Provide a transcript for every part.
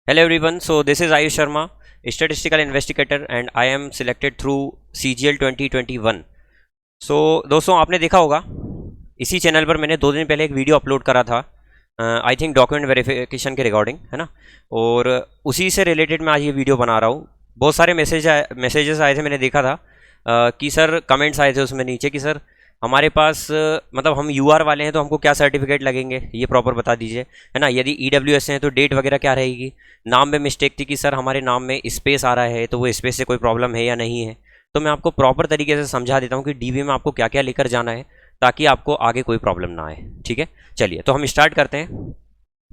Hello everyone, so this is Ayush Sharma, a statistical investigator and I am selected through CGL 2021. So दोस्तों आपने देखा होगा इसी channel पर मैंने 2 दिन पहले एक वीडियो अपलोड करा था आई थिंक डॉक्यूमेंट वेरिफिकेशन के रिगार्डिंग है ना। और उसी से रिलेटेड मैं आज ये वीडियो बना रहा हूँ। बहुत सारे मैसेजेस आए थे, मैंने देखा था कि सर कमेंट्स आए थे उसमें नीचे कि सर हमारे पास मतलब हम यूआर वाले हैं तो हमको क्या सर्टिफिकेट लगेंगे, ये प्रॉपर बता दीजिए, है ना। यदि ईडब्ल्यूएस हैं तो डेट वगैरह क्या रहेगी। नाम में मिस्टेक थी कि सर हमारे नाम में स्पेस आ रहा है, तो वो स्पेस से कोई प्रॉब्लम है या नहीं है। तो मैं आपको प्रॉपर तरीके से समझा देता हूँ कि डीबी में आपको क्या क्या लेकर जाना है ताकि आपको आगे कोई प्रॉब्लम ना आए। ठीक है, चलिए तो हम स्टार्ट करते हैं।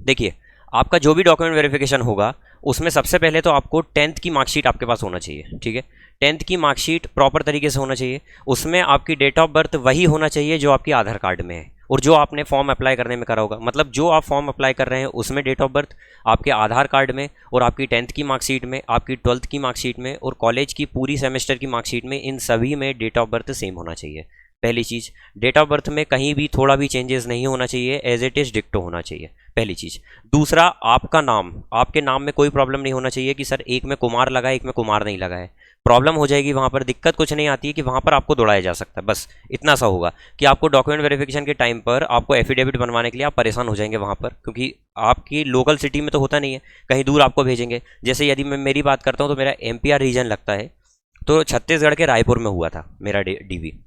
देखिए, आपका जो भी डॉक्यूमेंट वेरिफिकेशन होगा उसमें सबसे पहले तो आपको 10th की मार्कशीट आपके पास होना चाहिए। ठीक है, 10th की मार्कशीट प्रॉपर तरीके से होना चाहिए। उसमें आपकी डेट ऑफ बर्थ वही होना चाहिए जो आपकी आधार कार्ड में है और जो आपने फॉर्म अप्लाई करने में करा होगा। मतलब जो आप फॉर्म अप्लाई कर रहे हैं उसमें डेट ऑफ बर्थ आपके आधार कार्ड में और आपकी 10th की मार्कशीट में, आपकी 12th की मार्कशीट में और कॉलेज की पूरी सेमेस्टर की मार्कशीट में, इन सभी में डेट ऑफ बर्थ सेम होना चाहिए। पहली चीज़, डेट ऑफ बर्थ में कहीं भी थोड़ा भी चेंजेस नहीं होना चाहिए, एज इट इज़ डिक्टो होना चाहिए, पहली चीज़। दूसरा, आपका नाम, आपके नाम में कोई प्रॉब्लम नहीं होना चाहिए कि सर एक में कुमार लगा है एक में कुमार नहीं लगा है। प्रॉब्लम हो जाएगी वहाँ पर, दिक्कत कुछ नहीं आती है कि वहाँ पर आपको दौड़ाया जा सकता है। बस इतना सा होगा कि आपको डॉक्यूमेंट वेरिफिकेशन के टाइम पर आपको एफिडेविट बनवाने के लिए आप परेशान हो जाएंगे वहाँ पर, क्योंकि आपकी लोकल सिटी में तो होता नहीं है, कहीं दूर आपको भेजेंगे। जैसे यदि मैं मेरी बात करता हूँ तो मेरा एमपीआर रीजन लगता है, तो छत्तीसगढ़ के रायपुर में हुआ था मेरा डीवी,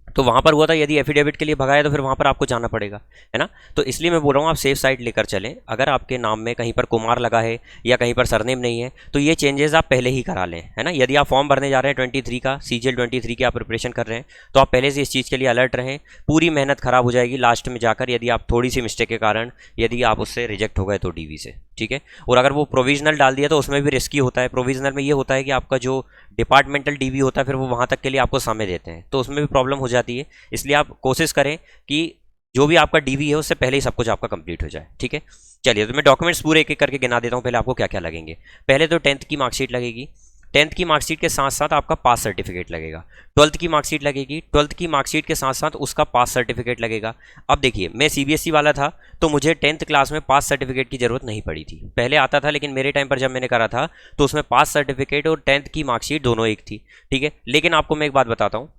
तो वहाँ पर हुआ था। यदि एफिडेविट के लिए भगाया तो फिर वहाँ पर आपको जाना पड़ेगा, है ना। तो इसलिए मैं बोल रहा हूँ आप सेफ साइड लेकर चलें। अगर आपके नाम में कहीं पर कुमार लगा है या कहीं पर सरनेम नहीं है तो ये चेंजेस आप पहले ही करा लें, है ना। यदि आप फॉर्म भरने जा रहे हैं 23 का, CGL 23 की आप प्रिपरेशन कर रहे हैं, तो आप पहले से इस चीज़ के लिए अलर्ट रहें। पूरी मेहनत खराब हो जाएगी लास्ट में जाकर यदि आप थोड़ी सी मिस्टेक के कारण यदि आप उससे रिजेक्ट हो गए तो डीवी से। ठीक है, और अगर वो प्रोविजनल डाल दिया तो उसमें भी रिस्की होता है। प्रोविजनल में ये होता है कि आपका जो डिपार्टमेंटल डीवी होता है फिर वो वहाँ तक के लिए आपको समय देते हैं, तो उसमें भी प्रॉब्लम हो जाती है। इसलिए आप कोशिश करें कि जो भी आपका डीवी है उससे पहले ही सब कुछ आपका कंप्लीट हो जाए। ठीक है, चलिए तो मैं डॉक्यूमेंट्स पूरे एक एक करके गिना देता हूँ पहले आपको क्या क्या लगेंगे। पहले तो 10th की मार्कशीट लगेगी। 10th की मार्कशीट के साथ साथ आपका पास सर्टिफिकेट लगेगा। 12th की मार्कशीट लगेगी। 12th की मार्कशीट के साथ साथ उसका पास सर्टिफिकेट लगेगा। अब देखिए, मैं सीबीएसई वाला था तो मुझे 10th क्लास में पास सर्टिफिकेट की ज़रूरत नहीं पड़ी थी। पहले आता था लेकिन मेरे टाइम पर जब मैंने करा था तो उसमें पास सर्टिफिकेट और 10th की मार्कशीट दोनों एक थी। ठीक है, लेकिन आपको मैं एक बात बताता हूँ,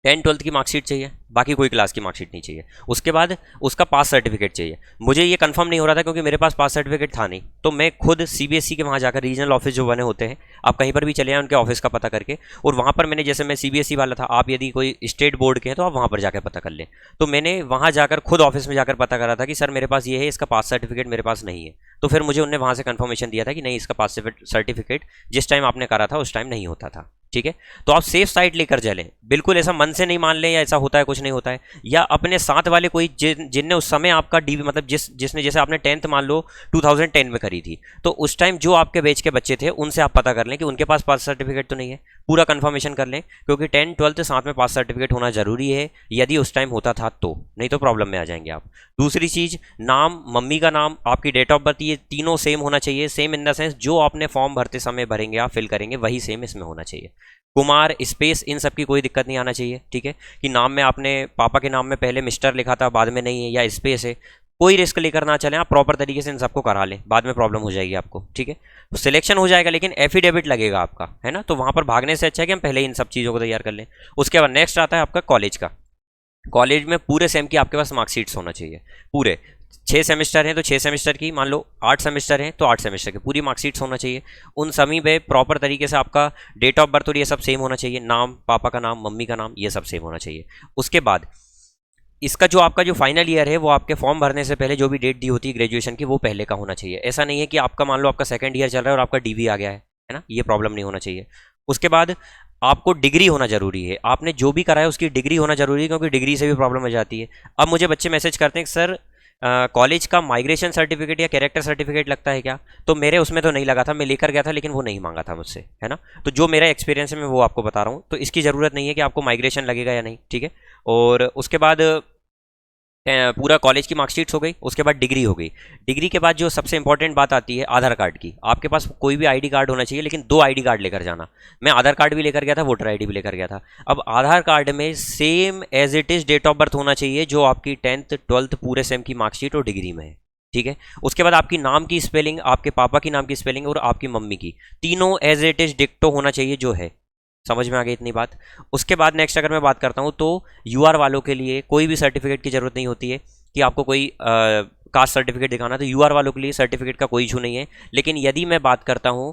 10th 12th की मार्कशीट चाहिए, बाकी कोई क्लास की मार्कशीट नहीं चाहिए। उसके बाद उसका पास सर्टिफिकेट चाहिए। मुझे ये कंफर्म नहीं हो रहा था क्योंकि मेरे पास पास सर्टिफिकेट था नहीं, तो मैं खुद सीबीएसई के वहाँ जाकर, रीजनल ऑफिस जो बने होते हैं, आप कहीं पर भी चले जाएं उनके ऑफिस का पता करके, और वहाँ पर मैंने, जैसे मैं सीबीएसई वाला था, आप यदि कोई स्टेट बोर्ड के हैं तो आप वहाँ पर जाकर पता कर लें। तो मैंने वहाँ जाकर खुद ऑफिस में जाकर पता करा था कि सर मेरे पास ये है, इसका पास सर्टिफिकेट मेरे पास नहीं है। तो फिर मुझे उन्होंने वहाँ से कन्फर्मेशन दिया था कि नहीं, इसका पास सर्टिफिकेट जिस टाइम आपने करा था उस टाइम नहीं होता था। ठीक है, तो आप सेफ साइड लेकर चलें, बिल्कुल ऐसा मन से नहीं मान लें या ऐसा होता है कुछ नहीं होता है, या अपने साथ वाले कोई जिनने उस समय आपका डीवी, मतलब जिसने, जैसे आपने 10th मान लो 2010 में करी थी, तो उस टाइम जो आपके बैच के बच्चे थे उनसे आप पता कर लें कि उनके पास सर्टिफिकेट तो नहीं है। पूरा कंफर्मेशन कर लें, क्योंकि 10th 12th साथ में पास सर्टिफिकेट होना जरूरी है यदि उस टाइम होता था तो, नहीं तो प्रॉब्लम में आ जाएंगे आप। दूसरी चीज़, नाम, मम्मी का नाम, आपकी डेट ऑफ बर्थ, ये तीनों सेम होना चाहिए। सेम इन द सेंस जो आपने फॉर्म भरते समय भरेंगे, आप फिल करेंगे, वही सेम इसमें होना चाहिए। कुमार, स्पेस, इन सब की कोई दिक्कत नहीं आना चाहिए। ठीक है, कि नाम में आपने पापा के नाम में पहले मिस्टर लिखा था बाद में नहीं है, या स्पेस है, कोई रिस्क लेकर ना चलें। आप प्रॉपर तरीके से इन सबको करा लें, बाद में प्रॉब्लम हो जाएगी आपको। ठीक है, तो सिलेक्शन हो जाएगा लेकिन एफिडेविट लगेगा आपका, है ना। तो वहाँ पर भागने से अच्छा है कि हम पहले इन सब चीज़ों को तैयार कर लें। उसके बाद नेक्स्ट आता है आपका कॉलेज का। कॉलेज में पूरे सेम की आपके पास मार्कशीट्स होना चाहिए, पूरे 6 सेमेस्टर हैं तो 6 सेमेस्टर की, मान लो 8 सेमेस्टर हैं तो 8 सेमेस्टर की पूरी मार्कशीट्स होना चाहिए। उन सभी पे प्रॉपर तरीके से आपका डेट ऑफ बर्थ और ये सब सेम होना चाहिए। नाम, पापा का नाम, मम्मी का नाम, ये सब सेम होना चाहिए। उसके बाद इसका जो आपका जो फाइनल ईयर है वो आपके फॉर्म भरने से पहले जो भी डेट दी होती है ग्रेजुएशन की, वो पहले का होना चाहिए। ऐसा नहीं है कि आपका, मान लो आपका सेकंड ईयर चल रहा है और आपका डीवी आ गया है ना, ये प्रॉब्लम नहीं होना चाहिए। उसके बाद आपको डिग्री होना जरूरी है, आपने जो भी करा है उसकी डिग्री होना जरूरी है, क्योंकि डिग्री से भी प्रॉब्लम हो जाती है। अब मुझे बच्चे मैसेज करते हैं कि सर कॉलेज का माइग्रेशन सर्टिफिकेट या कैरेक्टर सर्टिफिकेट लगता है क्या, तो मेरे उसमें तो नहीं लगा था, मैं लेकर गया था लेकिन वो नहीं मांगा था मुझसे, है ना। तो जो मेरा एक्सपीरियंस है मैं वो आपको बता रहा हूँ, तो इसकी ज़रूरत नहीं है कि आपको माइग्रेशन लगेगा या नहीं। ठीक है, और उसके बाद पूरा कॉलेज की मार्कशीट्स हो गई। उसके बाद डिग्री हो गई। डिग्री के बाद जो सबसे इंपॉर्टेंट बात आती है आधार कार्ड की। आपके पास कोई भी आईडी कार्ड होना चाहिए, लेकिन 2 आईडी कार्ड लेकर जाना। मैं आधार कार्ड भी लेकर गया था, वोटर आईडी भी लेकर गया था। अब आधार कार्ड में same as it is date of birth होना चाहिए जो आपकी 10th 12th पूरे सेम की मार्कशीट और डिग्री में है। ठीक है। उसके बाद आपकी नाम की स्पेलिंग, आपके पापा की नाम की स्पेलिंग और आपकी मम्मी की, तीनों एज इट इज डिक्टो होना चाहिए जो है। समझ में आ गई इतनी बात। उसके बाद नेक्स्ट अगर मैं बात करता हूँ तो यूआर वालों के लिए कोई भी सर्टिफिकेट की ज़रूरत नहीं होती है कि आपको कोई कास्ट सर्टिफिकेट दिखाना, तो यूआर वालों के लिए सर्टिफिकेट का कोई इशू नहीं है। लेकिन यदि मैं बात करता हूँ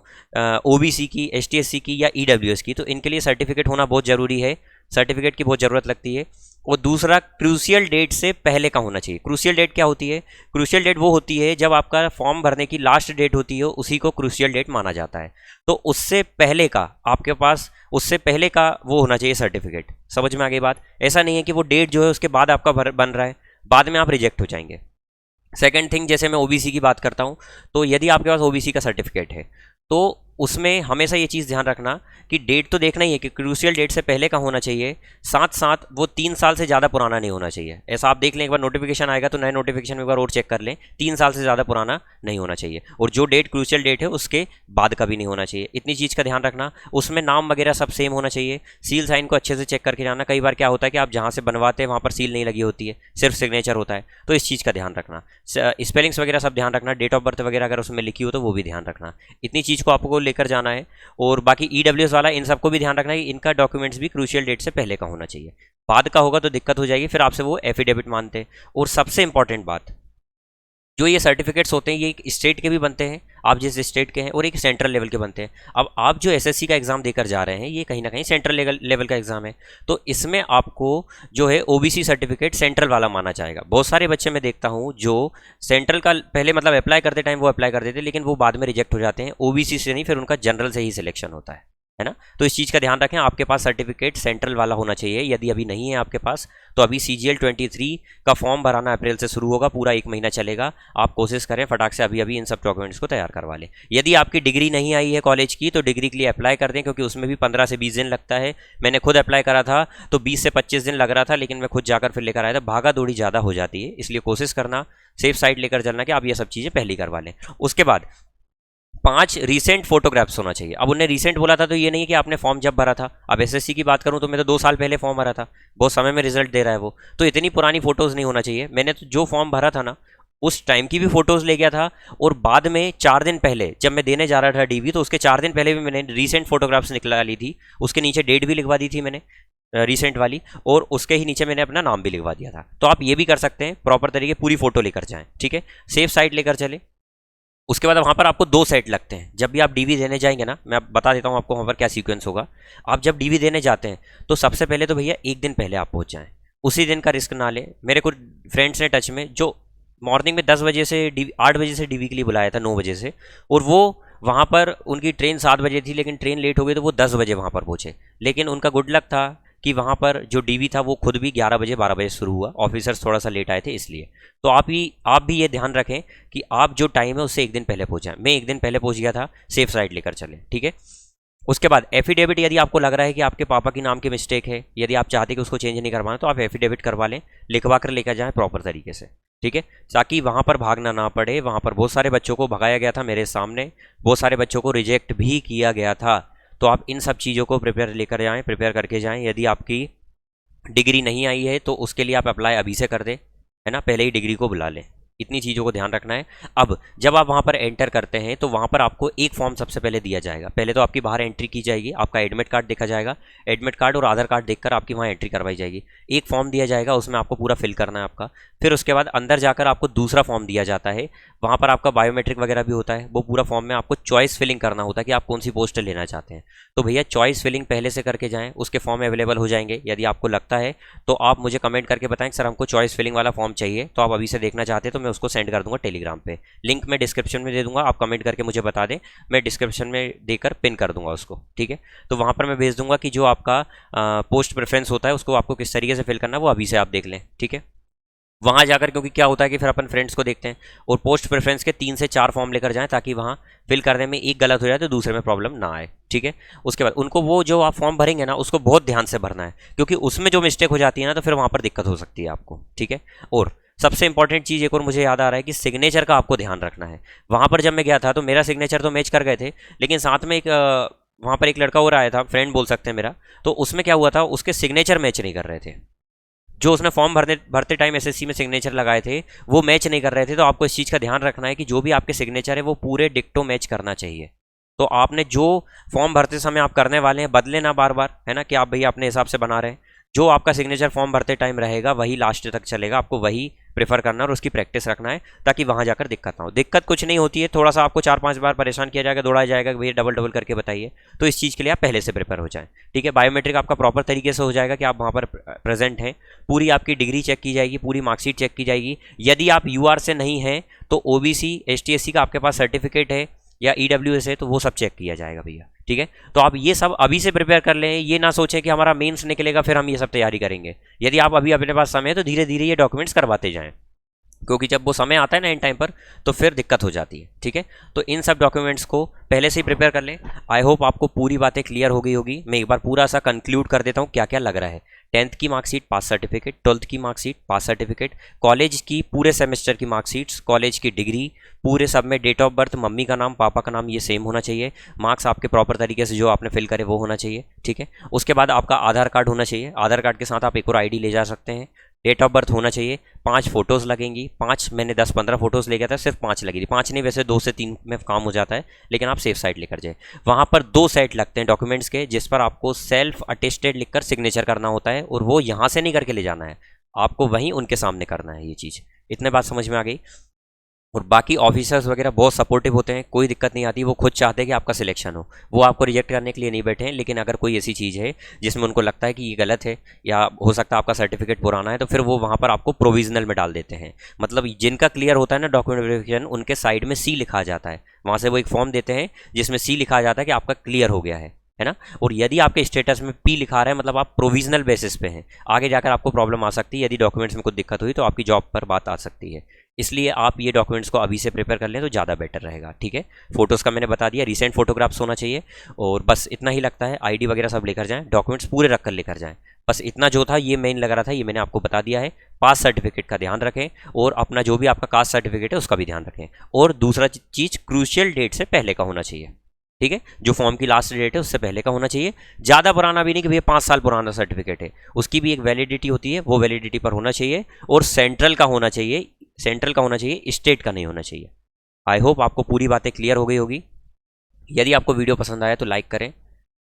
ओबीसी की, एसटीएससी की या ईडब्ल्यूएस की, तो इनके लिए सर्टिफिकेट होना बहुत ज़रूरी है, सर्टिफिकेट की बहुत ज़रूरत लगती है। और दूसरा, क्रूशियल डेट से पहले का होना चाहिए। क्रूशियल डेट क्या होती है? क्रूशियल डेट वो होती है जब आपका फॉर्म भरने की लास्ट डेट होती है, उसी को क्रूशियल डेट माना जाता है। तो उससे पहले का आपके पास, उससे पहले का वो होना चाहिए सर्टिफिकेट। समझ में आ गई बात? ऐसा नहीं है कि वो डेट जो है उसके बाद आपका बन रहा है, बाद में आप रिजेक्ट हो जाएंगे। सेकेंड थिंग, जैसे मैं ओबीसी की बात करता हूँ, तो यदि आपके पास ओबीसी का सर्टिफिकेट है तो उसमें हमेशा ये चीज़ ध्यान रखना कि डेट तो देखना ही है कि क्रूशियल डेट से पहले का होना चाहिए, साथ साथ वो 3 साल से ज़्यादा पुराना नहीं होना चाहिए। ऐसा आप देख लें, एक बार नोटिफिकेशन आएगा तो नए नोटिफिकेशन में एक बार और चेक कर लें, 3 साल से ज़्यादा पुराना नहीं होना चाहिए। और जो डेट क्रूशियल डेट है उसके बाद का भी नहीं होना चाहिए। इतनी चीज़ का ध्यान रखना। उसमें नाम वगैरह सब सेम होना चाहिए। सील साइन को अच्छे से चेक करके जाना। कई बार क्या होता है कि आप जहाँ से बनवाते हैं वहाँ पर सील नहीं लगी होती है, सिर्फ सिग्नेचर होता है, तो इस चीज़ का ध्यान रखना। स्पेलिंग्स वगैरह सब ध्यान रखना। डेट ऑफ बर्थ वगैरह अगर उसमें लिखी हो तो वो भी ध्यान रखना। इतनी चीज़ को आपको लेकर जाना है। और बाकी ईडब्ल्यूएस वाला, इन सबको भी ध्यान रखना है कि इनका डॉक्यूमेंट्स भी क्रूशियल डेट से पहले का होना चाहिए। बाद का होगा तो दिक्कत हो जाएगी, फिर आपसे वो एफिडेविट मानते हैं। और सबसे इंपॉर्टेंट बात, जो ये सर्टिफिकेट्स होते हैं ये एक स्टेट के भी बनते हैं, आप जिस स्टेट के हैं, और एक सेंट्रल लेवल के बनते हैं। अब आप जो एसएससी का एग्जाम देकर जा रहे हैं ये कहीं ना कहीं सेंट्रल लेवल का एग्जाम है, तो इसमें आपको जो है ओबीसी सर्टिफिकेट सेंट्रल वाला माना जाएगा। बहुत सारे बच्चे मैं देखता हूँ जो सेंट्रल का पहले मतलब अप्लाई करते टाइम वो अप्लाई कर देते, लेकिन वो बाद में रिजेक्ट हो जाते हैं। ओबीसी से नहीं, फिर उनका जनरल से ही सिलेक्शन होता है ना। तो इस चीज़ का ध्यान रखें, आपके पास सर्टिफिकेट सेंट्रल वाला होना चाहिए। यदि अभी नहीं है आपके पास तो अभी CGL 23 का फॉर्म भराना अप्रैल से शुरू होगा, पूरा 1 महीना चलेगा। आप कोशिश करें फटाक से अभी इन सब डॉक्यूमेंट्स को तैयार करवा लें। यदि आपकी डिग्री नहीं आई है कॉलेज की तो डिग्री के लिए अप्लाई कर दें, क्योंकि उसमें भी 15 से 20 दिन लगता है। मैंने खुद अप्लाई करा था तो 20 से 25 दिन लग रहा था, लेकिन मैं खुद जाकर फिर लेकर आया था। भागा दौड़ी ज़्यादा हो जाती है, इसलिए कोशिश करना सेफ साइड लेकर चलना कि आप ये सब चीज़ें पहले करवा लें। उसके बाद 5 रीसेंट फोटोग्राफ्स होना चाहिए। अब उन्हें रीसेंट बोला था तो ये नहीं है कि आपने फॉर्म जब भरा था। अब एसएससी की बात करूं तो मैं तो 2 साल पहले फॉर्म भरा था, बहुत समय में रिजल्ट दे रहा है वो, तो इतनी पुरानी फोटोज़ नहीं होना चाहिए। मैंने तो जो फॉर्म भरा था ना उस टाइम की भी फोटोज़ ले गया था, और बाद में 4 दिन पहले जब मैं देने जा रहा था डीवी, तो उसके 4 दिन पहले भी मैंने रीसेंट फोटोग्राफ्स निकला ली थी। उसके नीचे डेट भी लिखवा दी थी मैंने रीसेंट वाली, और उसके ही नीचे मैंने अपना नाम भी लिखवा दिया था। तो आप ये भी कर सकते हैं, प्रॉपर तरीके पूरी फोटो लेकर जाएँ, ठीक है, सेफ साइड लेकर चले। उसके बाद वहाँ पर आपको 2 सेट लगते हैं। जब भी आप डीवी देने जाएंगे ना, मैं बता देता हूँ आपको वहाँ पर क्या सीक्वेंस होगा। आप जब डीवी देने जाते हैं तो सबसे पहले तो भैया 1 दिन पहले आप पहुँच जाएँ, उसी दिन का रिस्क ना लें। मेरे कुछ फ्रेंड्स हैं टच में जो मॉर्निंग में 10 बजे से 8 बजे से डीवी के लिए बुलाया था, 9 बजे से, और वो वहाँ पर उनकी ट्रेन 7 बजे थी, लेकिन ट्रेन लेट हो गई तो वो 10 बजे वहाँ पर पहुँचे। लेकिन उनका गुड लक था कि वहाँ पर जो डीवी था वो खुद भी 11 बजे 12 बजे शुरू हुआ, ऑफिसर्स थोड़ा सा लेट आए थे इसलिए। तो आप भी ये ध्यान रखें कि आप जो टाइम है उससे 1 दिन पहले पहुँचाएं। मैं 1 दिन पहले पहुँच गया था, सेफ साइड लेकर चले, ठीक है। उसके बाद एफिडेविट, यदि आपको लग रहा है कि आपके पापा की नाम की मिस्टेक है, यदि आप चाहते कि उसको चेंज नहीं करवाना, तो आप एफिडेविट करवा लें, लिखवा कर लेकर जाएँ प्रॉपर तरीके से, ठीक है, ताकि वहाँ पर भागना ना पड़े। वहाँ पर बहुत सारे बच्चों को भगाया गया था मेरे सामने, बहुत सारे बच्चों को रिजेक्ट भी किया गया था। तो आप इन सब चीज़ों को प्रिपेयर लेकर जाएँ, प्रिपेयर करके जाएँ। यदि आपकी डिग्री नहीं आई है तो उसके लिए आप अप्लाई अभी से कर दें, है ना, पहले ही डिग्री को बुला लें। इतनी चीज़ों को ध्यान रखना है। अब जब आप वहाँ पर एंटर करते हैं तो वहाँ पर आपको एक फॉर्म सबसे पहले दिया जाएगा। पहले तो आपकी बाहर एंट्री की जाएगी, आपका एडमिट कार्ड देखा जाएगा, एडमिट कार्ड और आधार कार्ड देखकर आपकी वहाँ एंट्री करवाई जाएगी। एक फॉर्म दिया जाएगा, उसमें आपको पूरा फिल करना है आपका। फिर उसके बाद अंदर जाकर आपको दूसरा फॉर्म दिया जाता है, वहाँ पर आपका बायोमेट्रिक वगैरह भी होता है। वो पूरा फॉर्म में आपको चॉइस फिलिंग करना होता है कि आप कौन सी पोस्ट लेना चाहते हैं। तो भैया चॉइस फिलिंग पहले से करके जाएँ, उसके फॉर्म अवेलेबल हो जाएंगे। यदि आपको लगता है तो आप मुझे कमेंट करके बताएं कि सर हमको चॉइस फिलिंग वाला फॉर्म चाहिए, तो आप अभी से देखना चाहते हैं तो मैं उसको सेंड कर दूंगा टेलीग्राम पे। लिंक मैं डिस्क्रिप्शन में दे दूंगा, आप कमेंट करके मुझे बता दें, मैं डिस्क्रिप्शन में देकर पिन कर दूंगा उसको, ठीक है। तो वहाँ पर मैं भेज दूंगा कि जो आपका पोस्ट प्रेफरेंस होता है उसको आपको किस तरीके से फिल करना है, वो अभी से आप देख लें, ठीक है। वहाँ जाकर, क्योंकि क्या होता है कि फिर अपन फ्रेंड्स को देखते हैं, और पोस्ट प्रेफरेंस के 3 से 4 फॉर्म लेकर जाएं, ताकि वहाँ फिल करने में एक गलत हो जाए तो दूसरे में प्रॉब्लम ना आए, ठीक है। उसके बाद उनको वो जो आप फॉर्म भरेंगे ना उसको बहुत ध्यान से भरना है, क्योंकि उसमें जो मिस्टेक हो जाती है ना तो फिर वहाँ पर दिक्कत हो सकती है आपको, ठीक है। और सबसे इंपॉर्टेंट चीज़ एक और मुझे याद आ रहा है कि सिग्नेचर का आपको ध्यान रखना है। वहाँ पर जब मैं गया था तो मेरा सिग्नेचर तो मैच कर गए थे, लेकिन साथ में एक वहाँ पर एक लड़का और आया था, फ्रेंड बोल सकते हैं मेरा, तो उसमें क्या हुआ था, उसके सिग्नेचर मैच नहीं कर रहे थे। जो उसने फॉर्म भरते भरते टाइम एसएससी में सिग्नेचर लगाए थे वो मैच नहीं कर रहे थे। तो आपको इस चीज़ का ध्यान रखना है कि जो भी आपके सिग्नेचर है वो पूरे डिक्टो मैच करना चाहिए। तो आपने जो फॉर्म भरते समय आप करने वाले हैं बदले ना बार बार, है ना, कि आप भैया अपने हिसाब से बना रहे हैं। जो आपका सिग्नेचर फॉर्म भरते टाइम रहेगा वही लास्ट तक चलेगा, आपको वही प्रेफर करना है और उसकी प्रैक्टिस रखना है ताकि वहाँ जाकर दिक्कत ना हो। दिक्कत कुछ नहीं होती है, थोड़ा सा आपको 4-5 बार परेशान किया जाएगा, दौड़ाया जाएगा कि भैया डबल डबल करके बताइए। तो इस चीज़ के लिए आप पहले से प्रिपेयर हो जाएं, ठीक है। बायोमेट्रिक आपका प्रॉपर तरीके से हो जाएगा कि आप वहाँ पर प्रेजेंट हैं। पूरी आपकी डिग्री चेक की जाएगी, पूरी मार्कशीट चेक की जाएगी। यदि आप यूआर से नहीं हैं तो ओबीसी एसटी/एससी का आपके पास सर्टिफिकेट है या ईडब्ल्यूएस है तो वो सब चेक किया जाएगा भैया, ठीक है। तो आप ये सब अभी से प्रिपेयर कर लें, ये ना सोचें कि हमारा मेंस निकलेगा फिर हम ये सब तैयारी करेंगे। यदि आप अभी अपने पास समय है तो धीरे धीरे ये डॉक्यूमेंट्स करवाते जाएं, क्योंकि जब वो समय आता है ना एंड टाइम पर तो फिर दिक्कत हो जाती है, ठीक है। तो इन सब डॉक्यूमेंट्स को पहले से ही प्रिपेयर कर लें। आई होप आपको पूरी बातें क्लियर हो गई होगी। मैं एक बार पूरा सा कंक्लूड कर देता हूँ क्या क्या लग रहा है। 10th की मार्कशीट पास सर्टिफिकेट, 12th की मार्कशीट पास सर्टिफिकेट, कॉलेज की पूरे सेमेस्टर की मार्कशीट्स, कॉलेज की डिग्री, पूरे सब में डेट ऑफ बर्थ, मम्मी का नाम पापा का नाम ये सेम होना चाहिए, मार्क्स आपके प्रॉपर तरीके से जो आपने फिल करे वो होना चाहिए, ठीक है। उसके बाद आपका आधार कार्ड होना चाहिए, आधार कार्ड के साथ आप एक और आईडी ले जा सकते हैं। डेट ऑफ बर्थ होना चाहिए, 5 फोटोज़ लगेंगी, 5 मैंने 10-15 फोटोज़ ले गया था, सिर्फ 5 लगी थी, 5 नहीं वैसे 2 से 3 में काम हो जाता है, लेकिन आप सेफ साइड लेकर जाए। वहाँ पर 2 सेट लगते हैं डॉक्यूमेंट्स के जिस पर आपको सेल्फ अटेस्टेड लिखकर सिग्नेचर करना होता है और वो यहाँ से नहीं करके ले जाना है, आपको वहीं उनके सामने करना है ये चीज़। इतने बात समझ में आ गई। और बाकी ऑफिसर्स वगैरह बहुत सपोर्टिव होते हैं, कोई दिक्कत नहीं आती, वो खुद चाहते हैं कि आपका सिलेक्शन हो, वो आपको रिजेक्ट करने के लिए नहीं बैठे हैं। लेकिन अगर कोई ऐसी चीज़ है जिसमें उनको लगता है कि ये गलत है या हो सकता है आपका सर्टिफिकेट पुराना है तो फिर वो वहाँ पर आपको प्रोविजनल में डाल देते हैं। मतलब जिनका क्लियर होता है ना डॉक्यूमेंट वेरिफिकेशन, उनके साइड में सी लिखा जाता है, वहाँ से वो एक फॉर्म देते हैं जिसमें सी लिखा जाता है कि आपका क्लियर हो गया है ना। और यदि आपके स्टेटस में पी लिखा रहा है मतलब आप प्रोविजनल बेसिस पे हैं, आगे जाकर आपको प्रॉब्लम आ सकती है। यदि डॉक्यूमेंट्स में कुछ दिक्कत हुई तो आपकी जॉब पर बात आ सकती है। इसलिए आप ये डॉक्यूमेंट्स को अभी से प्रिपेयर कर लें तो ज़्यादा बेटर रहेगा, ठीक है। फोटोज़ का मैंने बता दिया, रिसेंट फोटोग्राफ्स होना चाहिए और बस इतना ही लगता है। आईडी वगैरह सब लेकर जाएं, डॉक्यूमेंट्स पूरे रख कर लेकर जाएं, बस इतना जो था ये मेन लग रहा था ये मैंने आपको बता दिया है। पास सर्टिफिकेट का ध्यान रखें और अपना जो भी आपका कास्ट सर्टिफिकेट है उसका भी ध्यान रखें। और दूसरा चीज़ क्रूशियल डेट से पहले का होना चाहिए, ठीक है। जो फॉर्म की लास्ट डेट है उससे पहले का होना चाहिए, ज़्यादा पुराना भी नहीं कि भैया 5 साल पुराना सर्टिफिकेट है, उसकी भी एक वैलिडिटी होती है, वो वैलिडिटी पर होना चाहिए। और सेंट्रल का होना चाहिए, सेंट्रल का होना चाहिए, स्टेट का नहीं होना चाहिए। आई होप आपको पूरी बातें क्लियर हो गई होगी। यदि आपको वीडियो पसंद आया तो लाइक करें,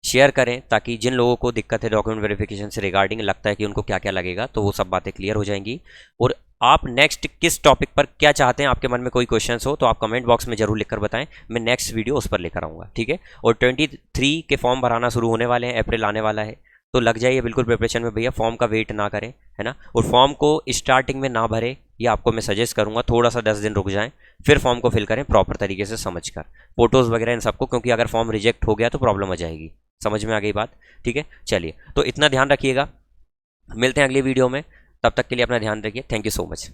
शेयर करें, ताकि जिन लोगों को दिक्कत है डॉक्यूमेंट वेरिफिकेशन से रिगार्डिंग, लगता है कि उनको क्या क्या लगेगा, तो वो सब बातें क्लियर हो जाएंगी। और आप नेक्स्ट किस टॉपिक पर क्या चाहते हैं, आपके मन में कोई क्वेश्चंस हो तो आप कमेंट बॉक्स में जरूर लिखकर बताएं, मैं नेक्स्ट वीडियो उस पर लेकर आऊँगा, ठीक है। और 23 के फॉर्म भराना शुरू होने वाले हैं, अप्रैल आने वाला है, तो लग जाइए बिल्कुल प्रिपरेशन में भैया। फॉर्म का वेट ना करें, है ना। और फॉर्म को स्टार्टिंग में ना भरें, ये आपको मैं सजेस्ट करूंगा, थोड़ा सा 10 दिन रुक जाएं फिर फॉर्म को फिल करें प्रॉपर तरीके से समझकर, फोटोज़ वगैरह इन सबको, क्योंकि अगर फॉर्म रिजेक्ट हो गया तो प्रॉब्लम आ जाएगी। समझ में आ गई बात, ठीक है। चलिए, तो इतना ध्यान रखिएगा, मिलते हैं अगली वीडियो में, तब तक के लिए अपना ध्यान रखिए। Thank you so much.